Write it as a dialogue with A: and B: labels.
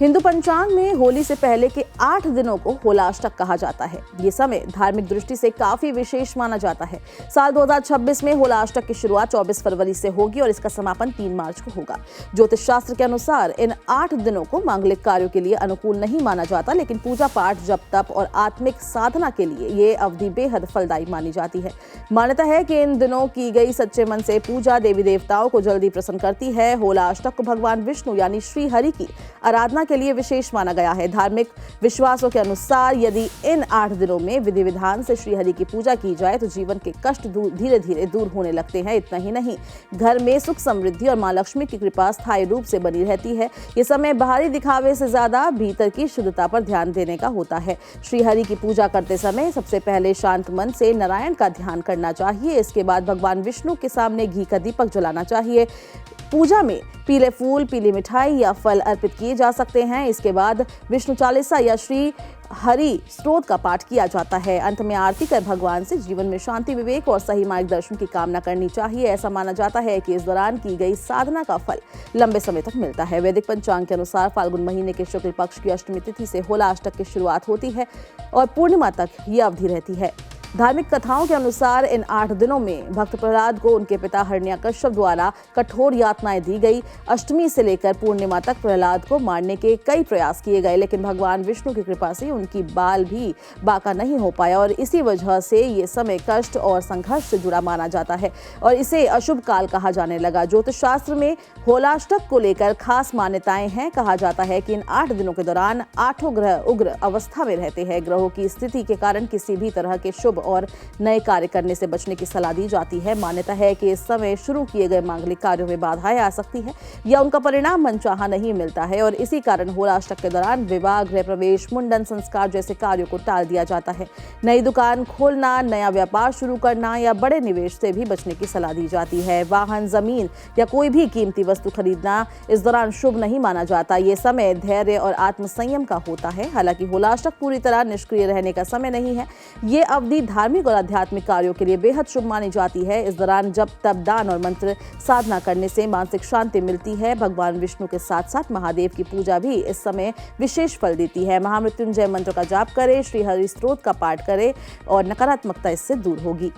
A: हिंदू पंचांग में होली से पहले के 8 दिनों को होलाष्टक कहा जाता है। ये समय धार्मिक दृष्टि से काफी विशेष माना जाता है। साल 2026 में होलाष्टक की शुरुआत 24 फरवरी से होगी और इसका समापन 3 मार्च को होगा। ज्योतिष शास्त्र के अनुसार इन 8 दिनों को मांगलिक कार्यों के लिए अनुकूल नहीं माना जाता, लेकिन पूजा पाठ, जप तप और आत्मिक साधना के लिए ये अवधि बेहद फलदायी मानी जाती है। मान्यता है कि इन दिनों की गई सच्चे मन से पूजा देवी देवताओं को जल्दी प्रसन्न करती है। होलाष्टक को भगवान विष्णु यानी श्री हरि की आराधना के लिए विशेष माना गया है। धार्मिक विश्वासों के अनुसार यदि इन 8 दिनों में विधि विधान से श्री हरि की पूजा की जाए तो जीवन के कष्ट धीरे धीरे दूर होने लगते हैं। इतना ही नहीं, घर में सुख समृद्धि और मां लक्ष्मी की कृपा स्थायी रूप से बनी रहती है। ये समय बाहरी दिखावे से ज्यादा भीतर की शुद्धता पर ध्यान देने का होता है। श्री हरि की पूजा करते समय सबसे पहले शांत मन से नारायण का ध्यान करना चाहिए। इसके बाद भगवान विष्णु के सामने घी का दीपक जलाना चाहिए। पूजा में पीले फूल, पीली मिठाई या फल अर्पित किए जा सकते हैं। इसके बाद विष्णु चालीसा या श्री हरि स्तोत्र का पाठ किया जाता है। अंत में आरती कर भगवान से जीवन में शांति, विवेक और सही मार्गदर्शन की कामना करनी चाहिए। ऐसा माना जाता है कि इस दौरान की गई साधना का फल लंबे समय तक मिलता है। वैदिक पंचांग के अनुसार फाल्गुन महीने के शुक्ल पक्ष की अष्टमी तिथि से होलाष्टक की शुरुआत होती है और पूर्णिमा तक ये अवधि रहती है। धार्मिक कथाओं के अनुसार इन 8 दिनों में भक्त प्रहलाद को उनके पिता हिरण्यकश्यप द्वारा कठोर यातनाएं दी गई। अष्टमी से लेकर पूर्णिमा तक प्रहलाद को मारने के कई प्रयास किए गए, लेकिन भगवान विष्णु की कृपा से उनकी बाल भी बांका नहीं हो पाया और इसी वजह से ये समय कष्ट और संघर्ष से जुड़ा माना जाता है और इसे अशुभ काल कहा जाने लगा। ज्योतिष शास्त्र में होलाष्टक को लेकर खास मान्यताएं हैं। कहा जाता है कि इन 8 दिनों के दौरान 8 ग्रह उग्र अवस्था में रहते हैं। ग्रहों की स्थिति के कारण किसी भी तरह के शुभ और नए कार्य करने से बचने की सलाह दी जाती है। मान्यता है कि इस समय शुरू किए गए मांगलिक कार्यों में बाधाएं आ सकती है या उनका परिणाम मनचाहा नहीं मिलता है और इसी कारण होलाष्टक के दौरान विवाह, गृह प्रवेश, मुंडन संस्कार जैसे कार्यों को टाल दिया जाता है। नई दुकान खोलना, नया व्यापार शुरू करना या बड़े निवेश से भी बचने की सलाह दी जाती है। वाहन, जमीन या कोई भी कीमती वस्तु खरीदना इस दौरान शुभ नहीं माना जाता। ये समय धैर्य और आत्मसंयम का होता है। हालांकि होलाष्टक पूरी तरह निष्क्रिय रहने का समय नहीं है। ये अवधि धार्मिक और आध्यात्मिक कार्यों के लिए बेहद शुभ मानी जाती है। इस दौरान जप तप, दान और मंत्र साधना करने से मानसिक शांति मिलती है। भगवान विष्णु के साथ साथ महादेव की पूजा भी इस समय विशेष फल देती है। महामृत्युंजय मंत्र का जाप करें, श्री हरि स्तोत्र का पाठ करें और नकारात्मकता इससे दूर होगी।